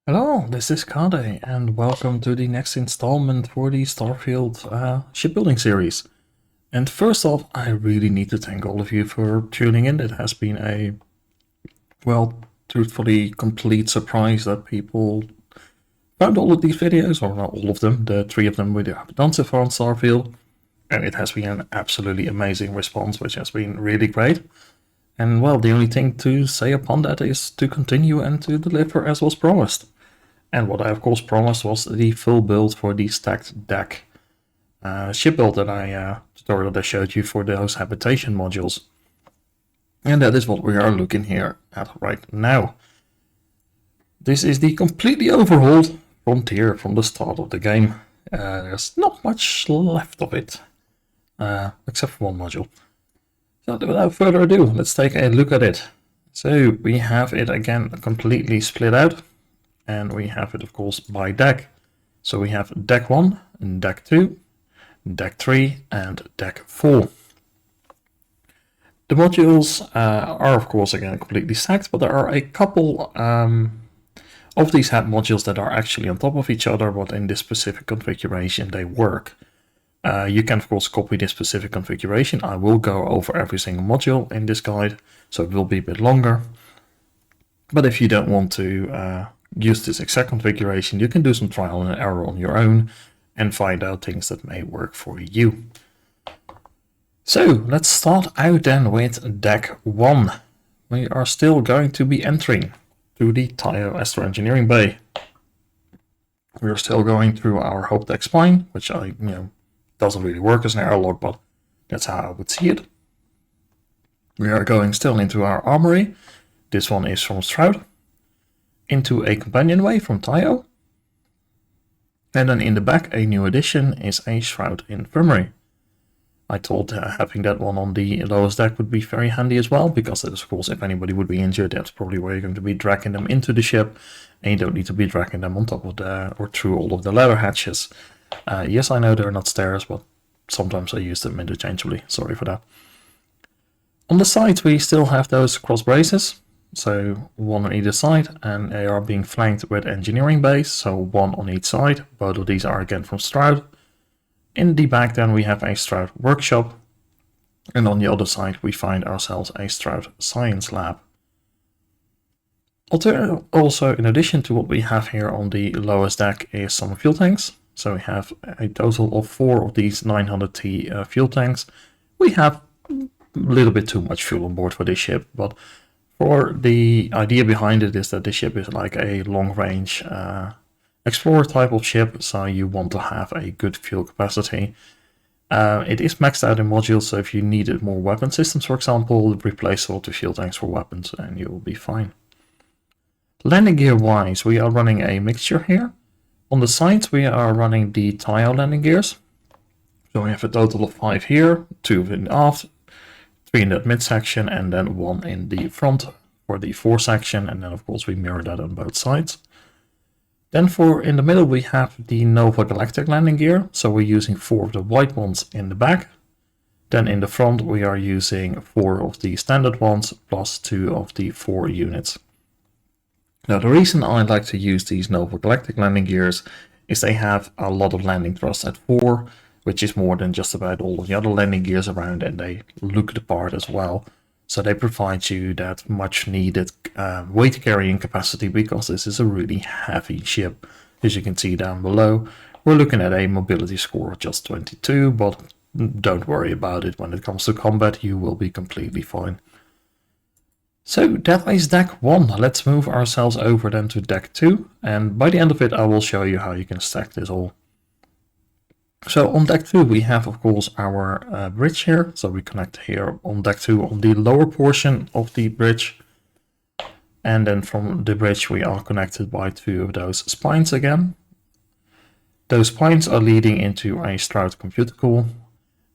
Hello, this is Kade, and welcome to the next installment for the Starfield shipbuilding series. And first off, I really need to thank all of you for tuning in. It has been a, well, truthfully complete surprise that people found all of these videos, or not all of them, the three of them we have done so far on Starfield. And it has been an absolutely amazing response, which has been really great. And well, the only thing to say upon that is to continue and to deliver as was promised. And what I of course promised was the full build for the stacked deck ship build that tutorial that I showed you for those habitation modules. And that is what we are looking here at right now. This is the completely overhauled frontier from the start of the game. There's not much left of it, except for one module. So without further ado, let's take a look at it. So we have it again completely split out. And we have it, of course, by deck. So we have deck 1, deck 2, deck 3, and deck 4. The modules are, of course, again, completely stacked, but there are a couple of these modules that are actually on top of each other, but in this specific configuration, they work. You can, of course, copy this specific configuration. I will go over every single module in this guide, so it will be a bit longer. But if you don't want to use this exact configuration, you can do some trial and error on your own and find out things that may work for you. So let's start out then with deck 1. We are still going to be entering through the Tayo Astro Engineering Bay. We are still going through our Hope Deck spine, which doesn't really work as an airlock, but that's how I would see it. We are going still into our armory. This one is from Stroud. Into a companionway from Tayo. And then in the back, a new addition is a Shroud Infirmary. I thought having that one on the lowest deck would be very handy as well, because that is, of course, if anybody would be injured, that's probably where you're going to be dragging them into the ship, and you don't need to be dragging them on top of or through all of the ladder hatches. Yes, I know they're not stairs, but sometimes I use them interchangeably. Sorry for that. On the side, we still have those cross braces. So one on either side, and they are being flanked with engineering base, so one on each side. Both of these are again from Stroud. In the back then we have a Stroud workshop, and on the other side we find ourselves a Stroud science lab. Also, in addition to what we have here on the lowest deck is some fuel tanks. So we have a total of 4 of these 900T fuel tanks. We have a little bit too much fuel on board for this ship, but for the idea behind it is that the ship is like a long-range explorer type of ship, so you want to have a good fuel capacity. It is maxed out in modules, so if you needed more weapon systems, for example, replace all the fuel tanks for weapons and you will be fine. Landing gear wise, we are running a mixture here. On the sides we are running the Tayo landing gears. So we have a total of 5 here, 2 in the aft, 3 in that midsection, and then 1 in the front for the fore section, and then of course we mirror that on both sides. Then in the middle we have the Nova Galactic landing gear, so we're using 4 of the white ones in the back. Then in the front we are using 4 of the standard ones plus 2 of the 4 units. Now the reason I like to use these Nova Galactic landing gears is they have a lot of landing thrust at 4, which is more than just about all of the other landing gears around, and they look the part as well. So they provide you that much needed weight carrying capacity, because this is a really heavy ship. As you can see down below, we're looking at a mobility score of just 22, but don't worry about it. When it comes to combat, you will be completely fine. So that is deck 1. Let's move ourselves over then to deck 2, and by the end of it I will show you how you can stack this all. So on deck 2 we have of course our bridge here, so we connect here on deck 2 on the lower portion of the bridge, and then from the bridge we are connected by 2 of those spines again. Those spines are leading into a Stroud computer core,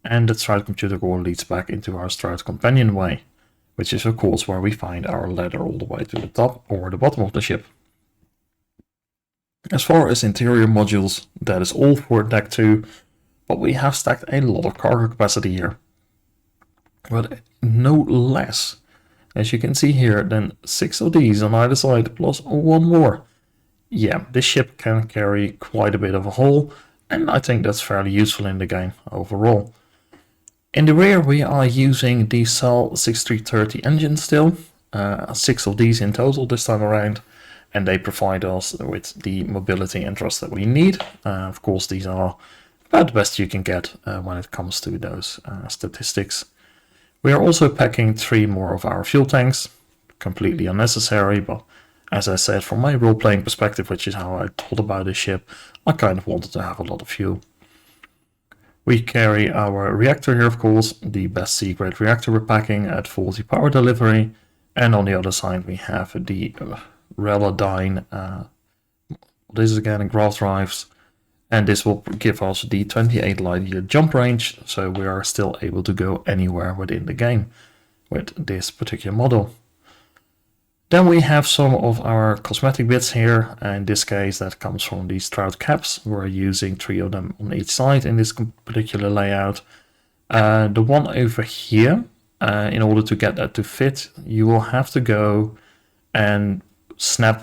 and that Stroud computer core leads back into our Stroud companionway, which is of course where we find our ladder all the way to the top or the bottom of the ship. As far as interior modules, that is all for deck 2, but we have stacked a lot of cargo capacity here. But no less, as you can see here, than 6 of these on either side plus 1 more. yeah, this ship can carry quite a bit of a hull, and I think that's fairly useful in the game overall. In the rear we are using the Cell 6330 engine still, 6 of these in total this time around, and they provide us with the mobility and thrust that we need. Of course, these are about the best you can get when it comes to those statistics. We are also packing 3 more of our fuel tanks, completely unnecessary, but as I said, from my role-playing perspective, which is how I thought about this ship, I kind of wanted to have a lot of fuel. We carry our reactor here, of course, the best C-grade reactor we're packing at 40 power delivery, and on the other side we have the Relodyne, this is again grav drives, and this will give us the 28 light year jump range, so we are still able to go anywhere within the game with this particular model. Then we have some of our cosmetic bits here. In this case, that comes from these Stroud caps. We're using 3 of them on each side in this particular layout. The one over here, in order to get that to fit, you will have to go and snap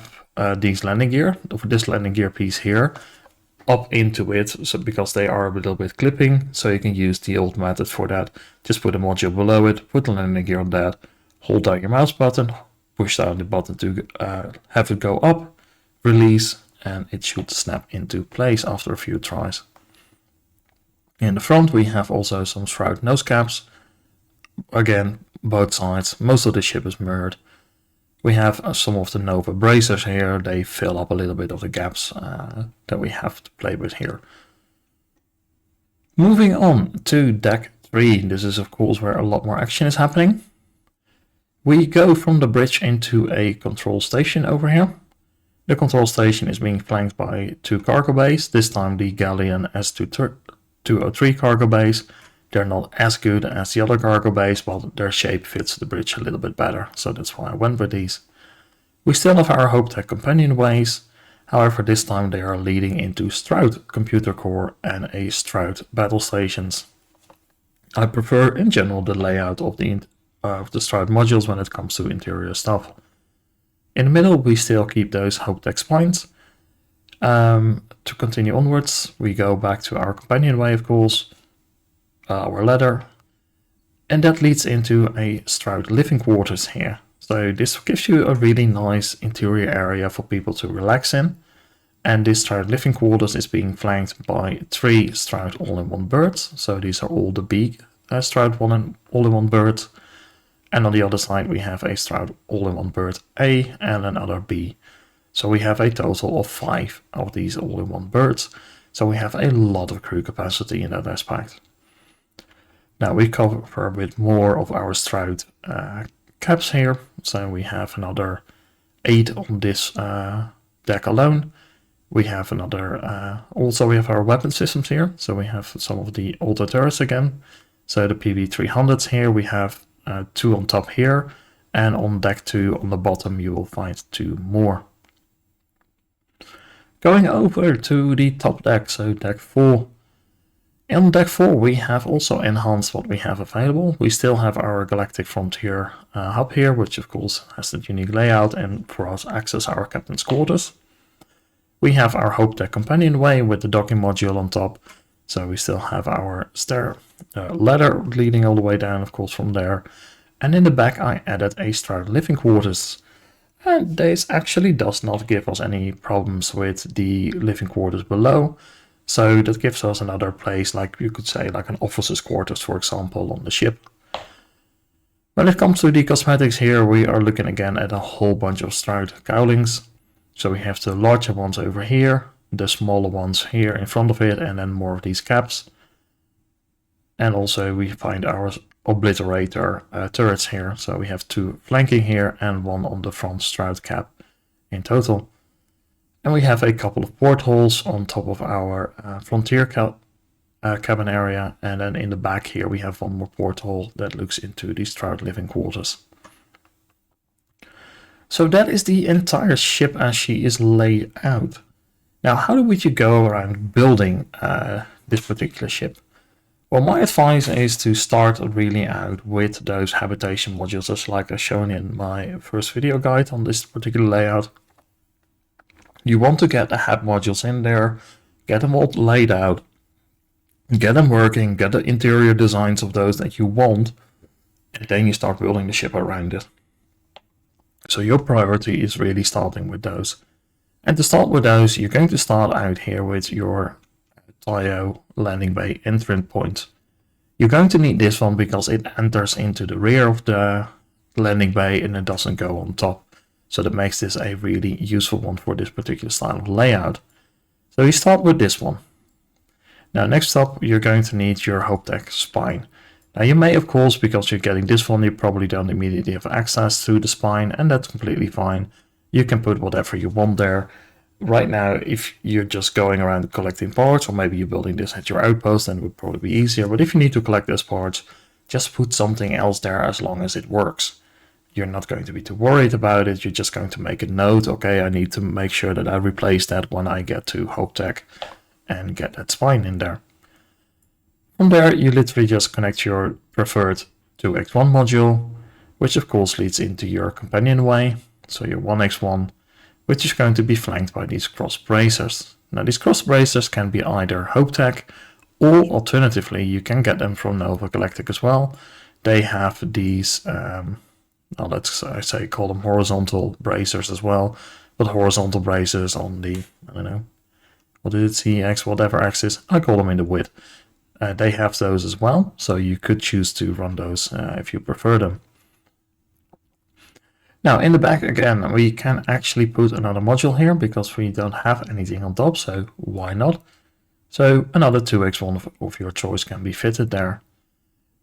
these landing gear, this landing gear piece here, up into it, so because they are a little bit clipping, so you can use the old method for that. Just put a module below it, put the landing gear on that, hold down your mouse button, push down the button to have it go up, release, and it should snap into place after a few tries. In the front we have also some Shroud nose caps, again both sides, most of the ship is mirrored. We have some of the Nova bracers here, they fill up a little bit of the gaps that we have to play with here. Moving on to deck 3, this is of course where a lot more action is happening. We go from the bridge into a control station over here. The control station is being flanked by 2 cargo bays, this time the Galleon S203 cargo bays. They're not as good as the other cargo bays, but their shape fits the bridge a little bit better, so that's why I went with these. We still have our HopeTech companionways, however this time they are leading into Stroud computer core and a Stroud battle stations. I prefer in general the layout of the Stroud modules when it comes to interior stuff. In the middle we still keep those HopeTech spines. To continue onwards, we go back to our companionway, of course, our ladder, and that leads into a Stroud living quarters here. So this gives you a really nice interior area for people to relax in, and this Stroud living quarters is being flanked by 3 Stroud all-in-one birds. So these are all the B Stroud all-in-one birds, and on the other side we have a Stroud all-in-one bird A and another B. So we have a total of 5 of these all-in-one birds, so we have a lot of crew capacity in that aspect. Now we cover a bit more of our Stroud caps here, so we have another 8 on this deck alone. We have another, also we have our weapon systems here, so we have some of the older turrets again. So the PB300s here, we have 2 on top here, and on deck 2 on the bottom you will find 2 more. Going over to the top deck, so deck 4. On deck 4 we have also enhanced what we have available. We still have our Galactic Frontier hub here, which of course has that unique layout and for us access our captain's quarters. We have our HopeTech companionway with the docking module on top, so we still have our ladder leading all the way down, of course, from there. And in the back I added a Stroud living quarters. And this actually does not give us any problems with the living quarters below. So that gives us another place, like you could say, like an officer's quarters, for example, on the ship. When it comes to the cosmetics here, we are looking again at a whole bunch of Stroud cowlings. So we have the larger ones over here, the smaller ones here in front of it, and then more of these caps. And also we find our obliterator turrets here. So we have 2 flanking here and 1 on the front Stroud cap in total. And we have a couple of portholes on top of our frontier cabin area, and then in the back here we have 1 more porthole that looks into the Stroud living quarters. So that is the entire ship as she is laid out. Now how would you go around building this particular ship? Well, my advice is to start really out with those habitation modules, just like I've shown in my first video guide on this particular layout. You want to get the HAB modules in there, get them all laid out, get them working, get the interior designs of those that you want, and then you start building the ship around it. So your priority is really starting with those. And to start with those, you're going to start out here with your Tayo landing bay entrance point. You're going to need this one because it enters into the rear of the landing bay and it doesn't go on top. So that makes this a really useful one for this particular style of layout. So you start with this one. Now next up, you're going to need your hope deck spine. Now you may, of course, because you're getting this one, you probably don't immediately have access to the spine, and that's completely fine. You can put whatever you want there. Right now, if you're just going around collecting parts, or maybe you're building this at your outpost, then it would probably be easier. But if you need to collect those parts, just put something else there as long as it works. You're not going to be too worried about it. You're just going to make a note. Okay, I need to make sure that I replace that when I get to Hope Tech and get that spine in there. From there, you literally just connect your preferred 2x1 module, which of course leads into your companionway. So your 1x1, which is going to be flanked by these cross bracers. Now these cross bracers can be either Hope Tech, or alternatively you can get them from Nova Galactic as well. They have these, let's say call them horizontal bracers as well, but horizontal bracers on the, I don't know, what did it see, X, whatever axis, I call them in the width. They have those as well, so you could choose to run those if you prefer them. Now in the back again, we can actually put another module here because we don't have anything on top, so why not? So another 2x1 of your choice can be fitted there.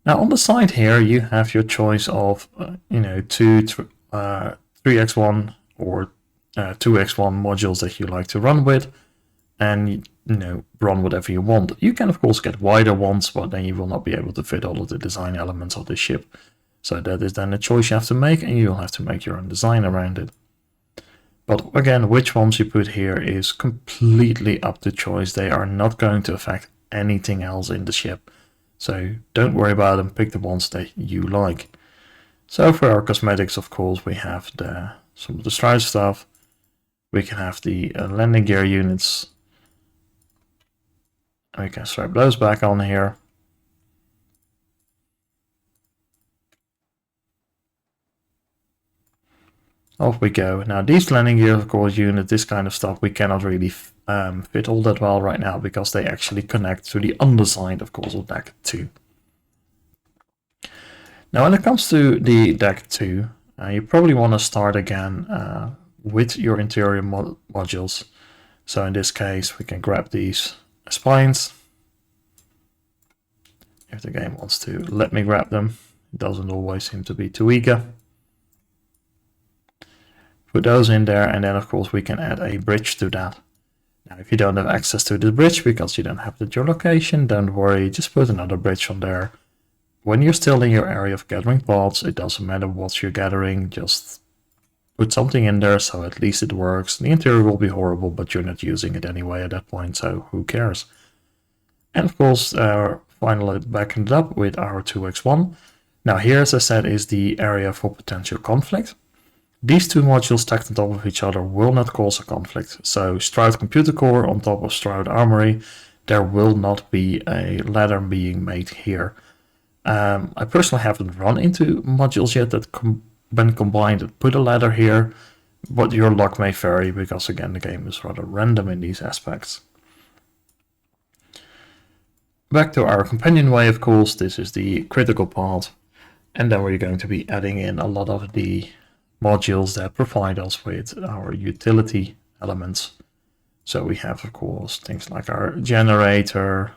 Now on the side here, you have your choice of, 3x1 or 2x1 modules that you like to run with, and run whatever you want. You can of course get wider ones, but then you will not be able to fit all of the design elements of the ship. So that is then a choice you have to make, and you'll have to make your own design around it. But again, which ones you put here is completely up to choice. They are not going to affect anything else in the ship. So don't worry about them, pick the ones that you like. So for our cosmetics, of course, we have some of the Stride stuff. We can have the landing gear units. We can strap those back on here. Off we go. Now these landing gear, of course, unit, this kind of stuff, we cannot really fit all that well right now because they actually connect to the underside, of course, of deck 2. Now when it comes to the deck 2, you probably want to start again with your interior modules. So in this case, we can grab these spines. If the game wants to let me grab them, it doesn't always seem to be too eager. Put those in there, and then of course we can add a bridge to that. Now if you don't have access to the bridge because you don't have it at your location, don't worry, just put another bridge on there. When you're still in your area of gathering pods, it doesn't matter what you're gathering, just put something in there so at least it works. The interior will be horrible, but you're not using it anyway at that point, so who cares? And of course, finally backing it up with our 2x1. Now here, as I said, is the area for potential conflict. These two modules stacked on top of each other will not cause a conflict. So Stroud Computer Core on top of Stroud Armory, there will not be a ladder being made here. I personally haven't run into modules yet that when combined put a ladder here, but your luck may vary because again the game is rather random in these aspects. Back to our companionway, of course, this is the critical part, and then we're going to be adding in a lot of the modules that provide us with our utility elements. So we have, of course, things like our generator,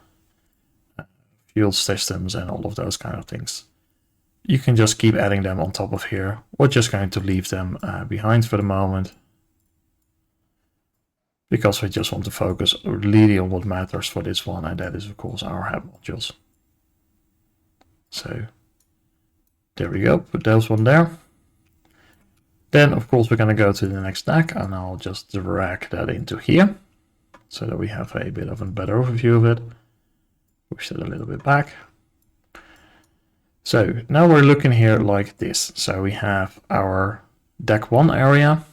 fuel systems, and all of those kind of things. You can just keep adding them on top of here. We're just going to leave them behind for the moment, because we just want to focus really on what matters for this one, and that is, of course, our HAB modules. So there we go, put those one there. Then, of course, we're going to go to the next deck, and I'll just drag that into here so that we have a bit of a better overview of it. Push it a little bit back. So now we're looking here like this. So we have our deck 1 area.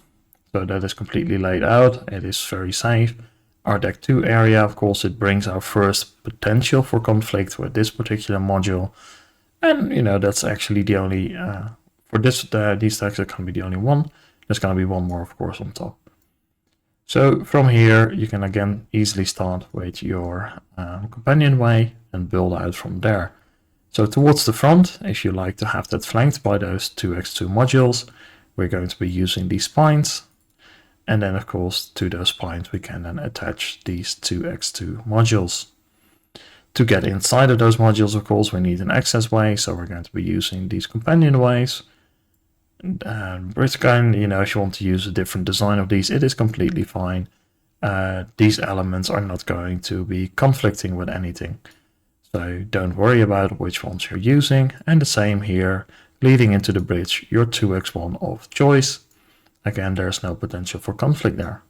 So that is completely laid out. It is very safe. Our deck 2 area, of course, it brings our first potential for conflict with this particular module. And, you know, that's actually the only, for these decks, it can be the only one. There's going to be one more, of course, on top. So from here, you can again easily start with your companionway and build out from there. So towards the front, if you like to have that flanked by those 2x2 modules, we're going to be using these spines. And then, of course, to those spines, we can then attach these 2x2 modules. To get inside of those modules, of course, we need an access way. So we're going to be using these companion ways. Bridgeline, you know, if you want to use a different design of these, it is completely fine. These elements are not going to be conflicting with anything. So don't worry about which ones you're using. And the same here, leading into the bridge, your 2x1 of choice. Again, there's no potential for conflict there.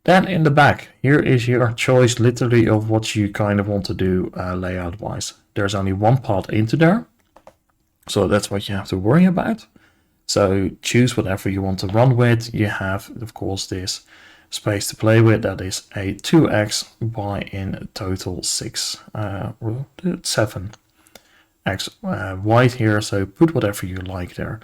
Then in the back, here is your choice literally of what you kind of want to do layout wise. There's only one path into there. So that's what you have to worry about. So choose whatever you want to run with. You have, of course, this space to play with. That is a 2x by in total 7x wide here. So put whatever you like there.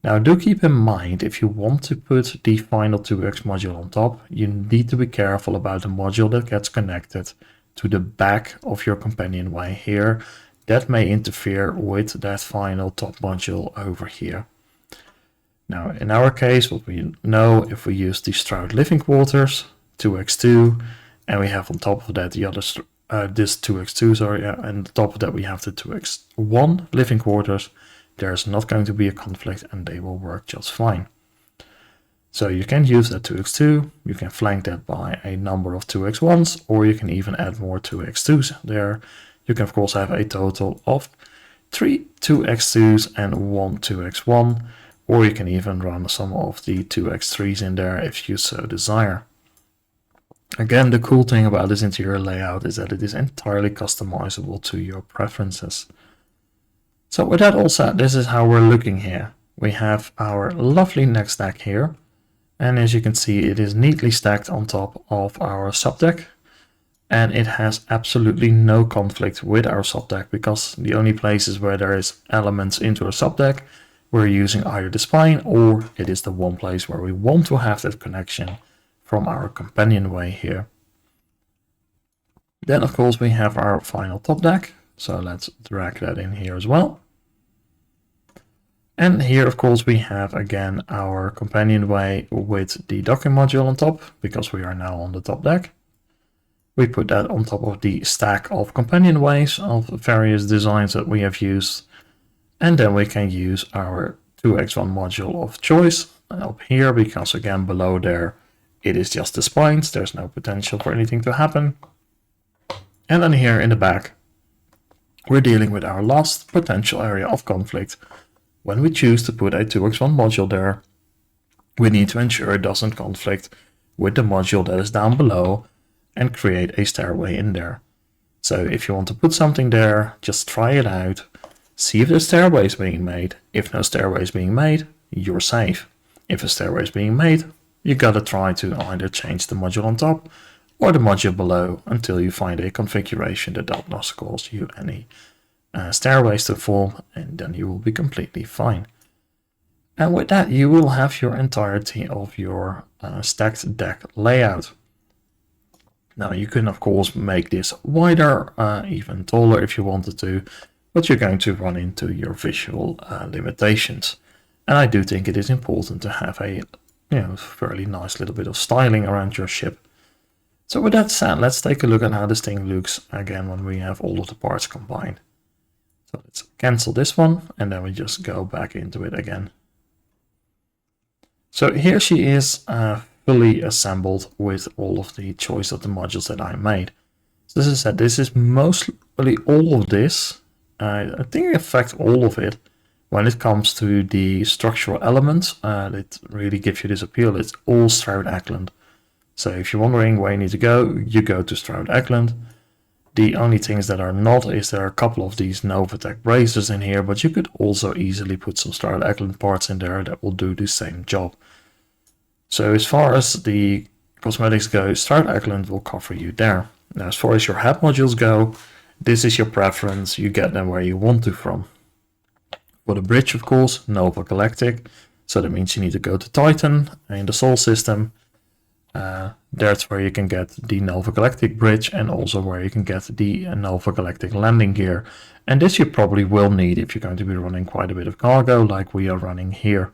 Now do keep in mind, if you want to put the final 2x module on top, you need to be careful about the module that gets connected to the back of your companionway here. That may interfere with that final top module over here. Now in our case, what we know, if we use the Stroud living quarters, 2x2, and we have on top of that the other, this 2x2, sorry, and on top of that we have the 2x1 living quarters, there's not going to be a conflict and they will work just fine. So you can use that 2x2, you can flank that by a number of 2x1s, or you can even add more 2x2s there. You can of course have a total of 3 2x2s and 1 2x1, or you can even run some of the 2x3s in there if you so desire. Again, the cool thing about this interior layout is that it is entirely customizable to your preferences. So with that all said, this is how we're looking here. We have our lovely next deck here. And as you can see, it is neatly stacked on top of our subdeck. And it has absolutely no conflict with our subdeck, because the only places where there is elements into our subdeck, we're using either the spine, or it is the one place where we want to have that connection from our companionway here. Then of course we have our final top deck. So let's drag that in here as well. And here, of course, we have again our companionway with the docking module on top, because we are now on the top deck. We put that on top of the stack of companionways of various designs that we have used. And then we can use our 2x1 module of choice up here, because again, below there, it is just the spines. There's no potential for anything to happen. And then here in the back, we're dealing with our last potential area of conflict. When we choose to put a 2x1 module there, we need to ensure it doesn't conflict with the module that is down below and create a stairway in there. So if you want to put something there, just try it out, see if the stairway is being made. If no stairway is being made, you're safe. If a stairway is being made, you gotta try to either change the module on top or the module below until you find a configuration that does not cause you any stairways to form, and then you will be completely fine. And with that, you will have your entirety of your stacked deck layout. Now you can of course make this wider, even taller if you wanted to, but you're going to run into your visual limitations. And I do think it is important to have a fairly nice little bit of styling around your ship. So with that said, let's take a look at how this thing looks again when we have all of the parts combined. So let's cancel this one, and then we just go back into it again. So here she is fully assembled with all of the choice of the modules that I made. So as I said, this is mostly all of this. I think in fact all of it, when it comes to the structural elements, that really gives you this appeal. It's all Stroud Eckland. So if you're wondering where you need to go, you go to Stroud Eckland. The only things that are not is there are a couple of these Novatech bracers in here, but you could also easily put some Stroud Eckland parts in there that will do the same job. So as far as the cosmetics go, Start Eggland will cover you there. Now as far as your head modules go, this is your preference, you get them where you want to from. For the bridge, of course, Nova Galactic, so that means you need to go to Titan in the Sol system. That's where you can get the Nova Galactic bridge and also where you can get the Nova Galactic landing gear. And this you probably will need if you're going to be running quite a bit of cargo like we are running here.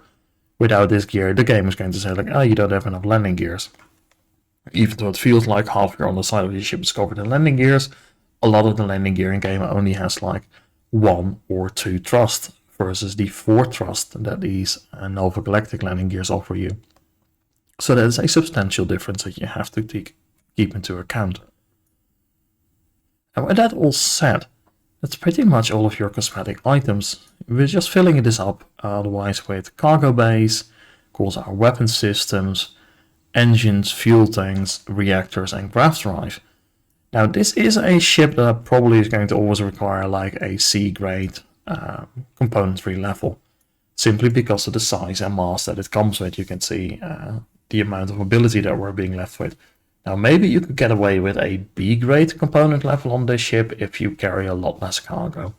Without this gear, the game is going to say like, oh, you don't have enough landing gears. Even though it feels like half on the side of your ship is covered in landing gears, a lot of the landing gear in game only has like 1 or 2 thrust versus the 4 thrust that these Nova Galactic landing gears offer you. So that is a substantial difference that you have to keep into account. And with that all said, that's pretty much all of your cosmetic items. We're just filling this up otherwise with cargo bays, of course our weapon systems, engines, fuel tanks, reactors and craft drive. Now this is a ship that probably is going to always require like a C grade componentry level. Simply because of the size and mass that it comes with. You can see the amount of mobility that we're being left with. Now maybe you could get away with a B grade component level on this ship if you carry a lot less cargo.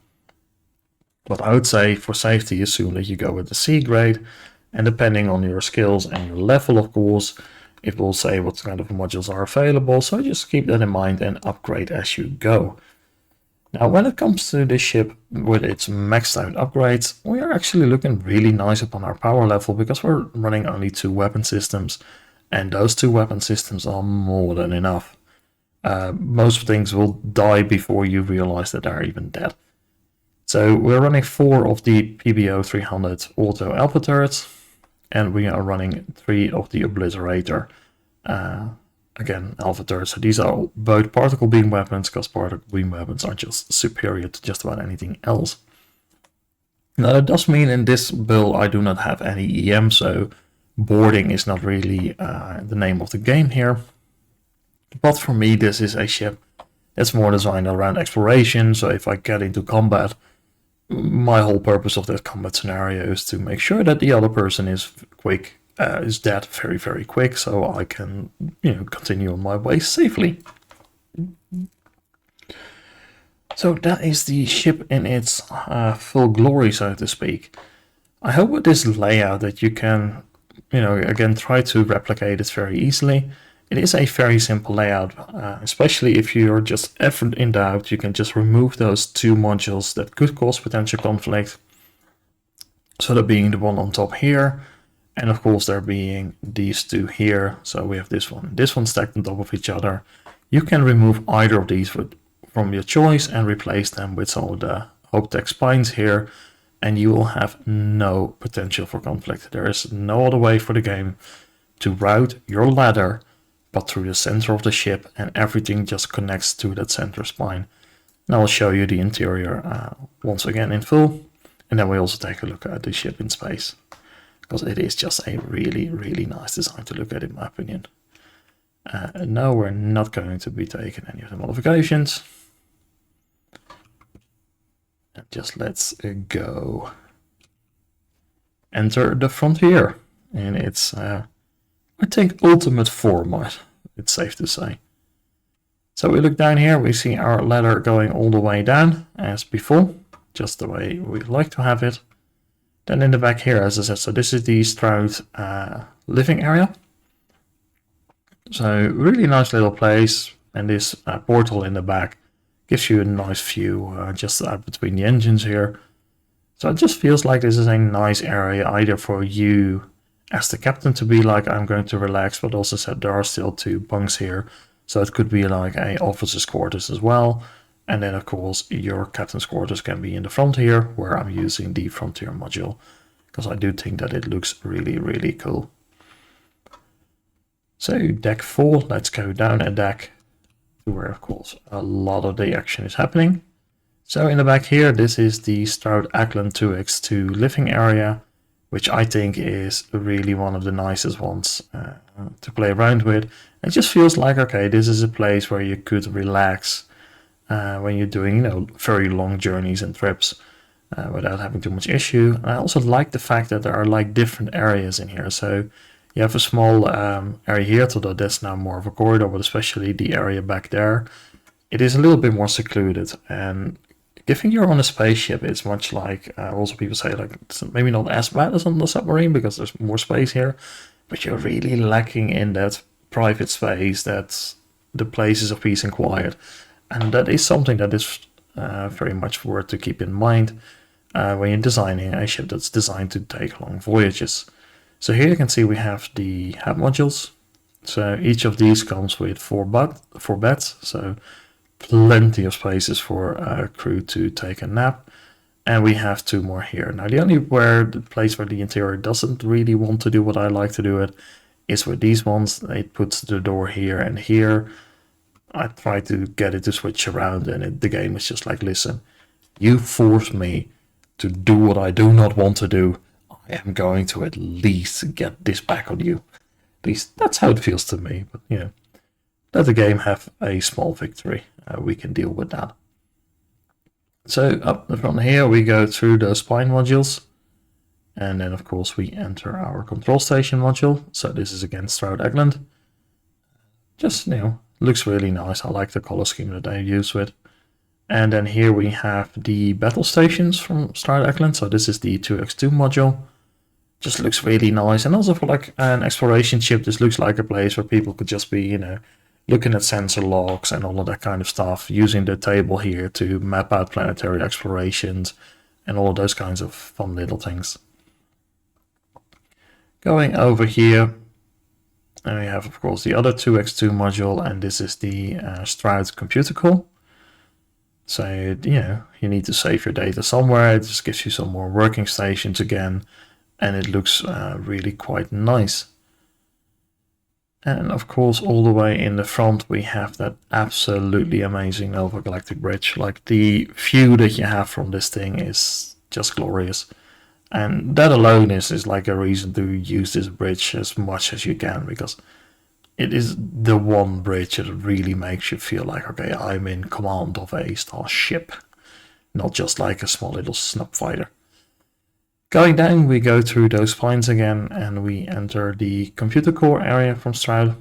But I would say for safety assume that you go with the C grade, and depending on your skills and your level of course, it will say what kind of modules are available, so just keep that in mind and upgrade as you go. Now when it comes to this ship with its maxed out upgrades, we are actually looking really nice upon our power level because we're running only 2 weapon systems, and those 2 weapon systems are more than enough. Most things will die before you realize that they're even dead. So we're running 4 of the PBO 300 auto alpha turrets, and we are running 3 of the Obliterator. Again, alpha turrets. So these are both particle beam weapons, because particle beam weapons are just superior to just about anything else. Now that does mean in this build I do not have any EM, so boarding is not really the name of the game here. But for me this is a ship that's more designed around exploration, so if I get into combat, my whole purpose of that combat scenario is to make sure that the other person is quick, is dead very, very quick, so I can, continue on my way safely. So that is the ship in its full glory, so to speak. I hope with this layout that you can, again, try to replicate it very easily. It is a very simple layout, especially if you're just ever in doubt, you can just remove those 2 modules that could cause potential conflict. So that being the one on top here, and of course there being these 2 here. So we have this one stacked on top of each other. You can remove either of these from your choice and replace them with some of the Hope-Tech spines here, and you will have no potential for conflict. There is no other way for the game to route your ladder but through the center of the ship, and everything just connects to that center spine. And I'll show you the interior once again in full, and then we also take a look at the ship in space, because it is just a really, really nice design to look at in my opinion. And now we're not going to be taking any of the modifications. And just let's go. Enter the frontier. And it's, I think, ultimate format, it's safe to say. So we look down here, we see our ladder going all the way down as before, just the way we like to have it. Then in the back here, as I said, so this is the Stroud living area. So really nice little place, and this portal in the back gives you a nice view just out between the engines here. So it just feels like this is a nice area either for you as the captain to be like, I'm going to relax, but also said there are still 2 bunks here. So it could be like a officer's quarters as well. And then of course your captain's quarters can be in the front here, where I'm using the frontier module, because I do think that it looks really, really cool. So deck 4, let's go down a deck to where of course a lot of the action is happening. So in the back here, this is the Stroud Ackland 2x2 living area, which I think is really one of the nicest ones to play around with. It just feels like, okay, this is a place where you could relax when you're doing, very long journeys and trips without having too much issue. I also like the fact that there are like different areas in here. So You have a small area here, although that's now more of a corridor, but especially the area back there, it is a little bit more secluded. And given you're on a spaceship, it's much like, also people say, like, it's maybe not as bad as on the submarine because there's more space here, but you're really lacking in that private space, that's the places of peace and quiet. And that is something that is very much worth to keep in mind when you're designing a ship that's designed to take long voyages. So here you can see we have the hab modules. So each of these comes with four beds, so plenty of spaces for a crew to take a nap. And we have 2 more here. Now the only place where the interior doesn't really want to do what I like to do it is with these ones. It puts the door here and here. I try to get it to switch around, and the game is just like, listen, you force me to do what I do not want to do. I am going to at least get this back on you. At least that's how it feels to me. But you know, let the game have a small victory. We can deal with that. So up the front here, we go through the spine modules. And then, of course, we enter our control station module. So this is again Stroud Eglin. Just, you know, looks really nice. I like the color scheme that they use with. And then here we have the battle stations from Stroud Eglin. So this is the 2x2 module. Just looks really nice. And also for like an exploration ship, this looks like a place where people could just be, you know, looking at sensor logs and all of that kind of stuff, using the table here to map out planetary explorations and all of those kinds of fun little things. Going over here, and we have, of course, the other 2x2 module, and this is the Stroud computer core. So, you know, you need to save your data somewhere. It just gives you some more working stations again, and it looks really quite nice. And of course, all the way in the front, we have that absolutely amazing Nova Galactic bridge. Like, the view that you have from this thing is just glorious. And that alone is like a reason to use this bridge as much as you can, because it is the one bridge that really makes you feel like, okay, I'm in command of a starship, not just like a small little snub fighter. Going down, we go through those spines again, and we enter the computer core area from Stroud.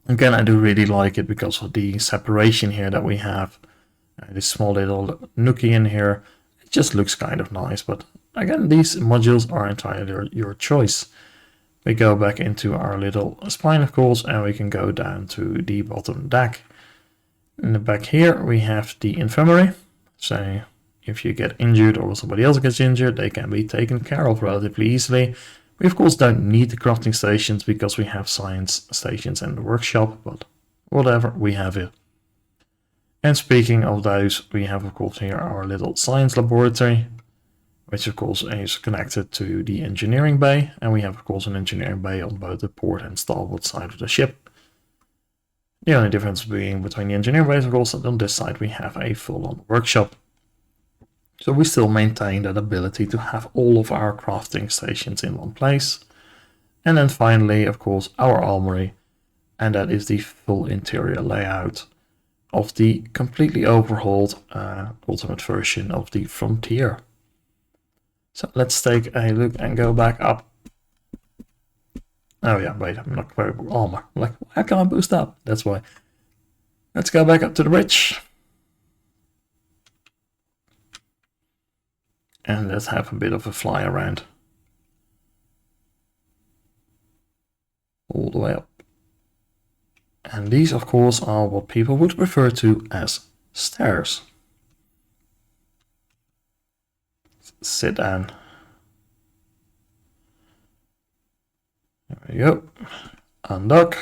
Again, I do really like it because of the separation here that we have. This small little nookie in here, it just looks kind of nice, but again, these modules are entirely your choice. We go back into our little spine, of course, and we can go down to the bottom deck. In the back here, we have the infirmary. So if you get injured or somebody else gets injured, they can be taken care of relatively easily. We, of course, don't need the crafting stations because we have science stations in the workshop, but whatever, we have it. And speaking of those, we have, of course, here our little science laboratory, which of course is connected to the engineering bay, and we have of course an engineering bay on both the port and starboard side of the ship. The only difference being between the engineering bays, of course, that on this side we have a full-on workshop. So we still maintain that ability to have all of our crafting stations in one place. And then finally, of course, our armory, and that is the full interior layout of the completely overhauled ultimate version of the Frontier. So let's take a look and go back up. Oh yeah, wait, I'm not wearing armor. Like, how can I boost up? That's why. Let's go back up to the bridge. And let's have a bit of a fly around. All the way up. And these, of course, are what people would refer to as stairs. Sit down. There we go. Undock.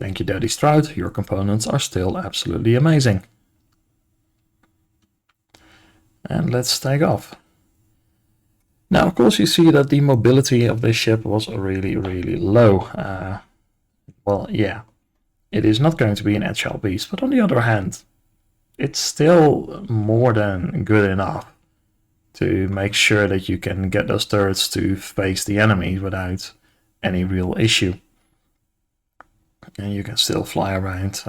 Thank you, Daddy Stroud. Your components are still absolutely amazing. And let's take off. Now, of course, you see that the mobility of this ship was really, really low. Well, yeah, it is not going to be an agile beast, but on the other hand, it's still more than good enough to make sure that you can get those turrets to face the enemy without any real issue. And you can still fly around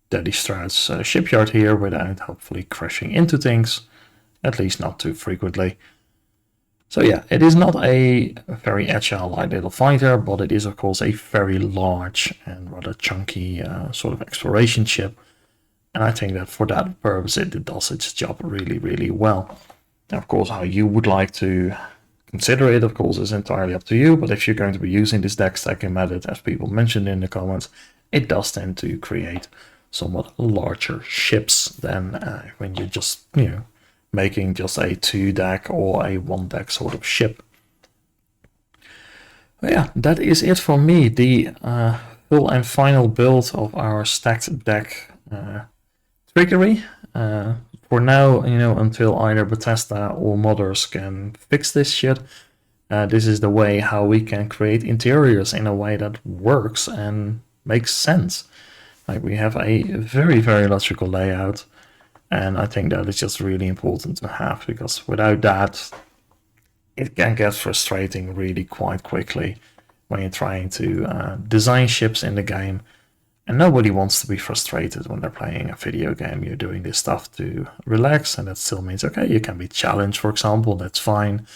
Daddy Stroud's shipyard here without hopefully crashing into things, at least not too frequently. So yeah, it is not a very agile light little fighter, but it is of course a very large and rather chunky sort of exploration ship. And I think that for that purpose it does its job really, really well. Now, of course, how you would like to consider it, of course, is entirely up to you. But if you're going to be using this deck stacking method, as people mentioned in the comments, it does tend to create somewhat larger ships than when you're just, making just a 2-deck or a 1-deck sort of ship. But yeah, that is it for me. The full and final build of our stacked deck trickery. For now, until either Bethesda or modders can fix this shit, this is the way how we can create interiors in a way that works and makes sense. Like, we have a very, very logical layout, and I think that is just really important to have, because without that, it can get frustrating really quite quickly when you're trying to design ships in the game. And nobody wants to be frustrated when they're playing a video game. You're doing this stuff to relax, and that still means, okay, you can be challenged, for example, that's fine.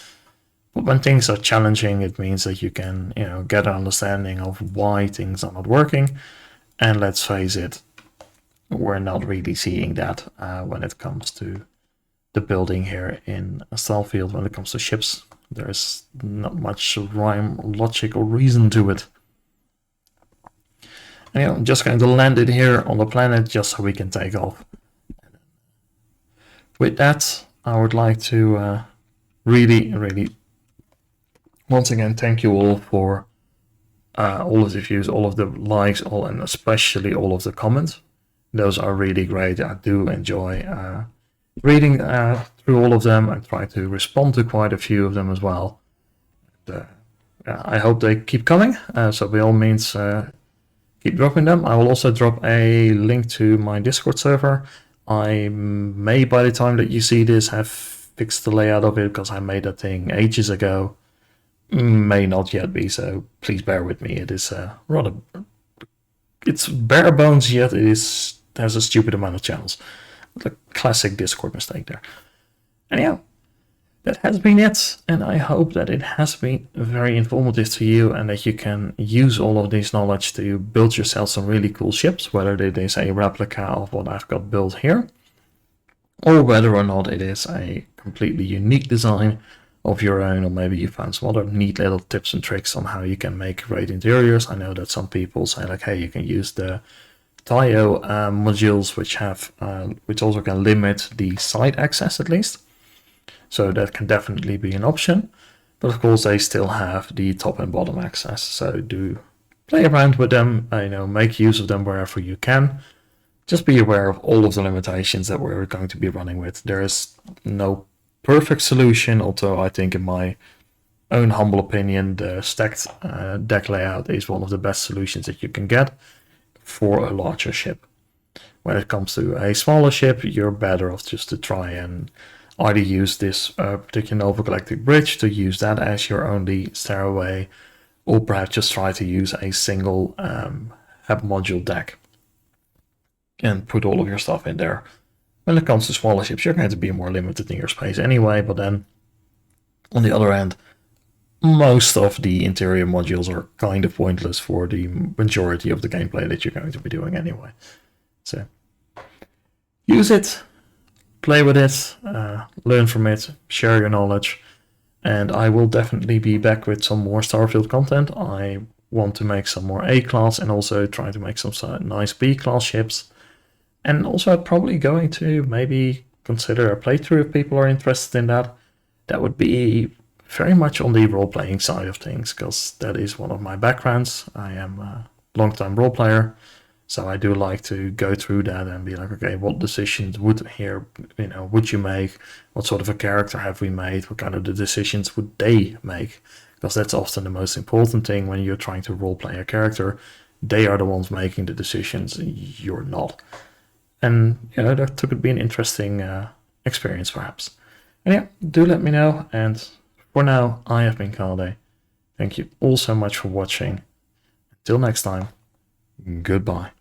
But when things are challenging, it means that you can, get an understanding of why things are not working. And let's face it, we're not really seeing that when it comes to the building here in Starfield. When it comes to ships, there's not much rhyme, logic, or reason to it. And, I'm just going to land it here on the planet just so we can take off. With that, I would like to really, really, once again, thank you all for all of the views, all of the likes, and especially all of the comments. Those are really great. I do enjoy reading through all of them. I try to respond to quite a few of them as well. And, I hope they keep coming. So by all means, keep dropping them. I will also drop a link to my Discord server. I may, by the time that you see this, have fixed the layout of it, because I made that thing ages ago. May not yet be, so please bear with me. It is rather... It's bare bones, yet it has a stupid amount of channels. The classic Discord mistake there. Anyhow, that has been it, and I hope that it has been very informative to you, and that you can use all of this knowledge to build yourself some really cool ships, whether it is a replica of what I've got built here, or whether or not it is a completely unique design of your own, or maybe you found some other neat little tips and tricks on how you can make great interiors. I know that some people say, like, hey, you can use the Taio modules, which also can limit the side access at least. So that can definitely be an option. But of course, they still have the top and bottom access. So do play around with them, make use of them wherever you can. Just be aware of all of the limitations that we're going to be running with. There is no perfect solution, although I think, in my own humble opinion, the stacked deck layout is one of the best solutions that you can get for a larger ship. When it comes to a smaller ship, you're better off just to try and either use this particular Nova Galactic bridge, to use that as your only stairway, or perhaps just try to use a single hab module deck and put all of your stuff in there. When it comes to smaller ships, you're going to be more limited in your space anyway, but then on the other hand, most of the interior modules are kind of pointless for the majority of the gameplay that you're going to be doing anyway. So use it, play with it, learn from it, share your knowledge, and I will definitely be back with some more Starfield content. I want to make some more A-class and also try to make some nice B-class ships. And also, I'm probably going to maybe consider a playthrough if people are interested in that. That would be very much on the role-playing side of things, because that is one of my backgrounds. I am a long-time role player, so I do like to go through that and be like, okay, what decisions would you make? What sort of a character have we made? What kind of the decisions would they make? Because that's often the most important thing when you're trying to role-play a character. They are the ones making the decisions, you're not. And that could be an interesting experience, perhaps. And yeah, do let me know. And for now, I have been Kalde. Thank you all so much for watching. Until next time, goodbye.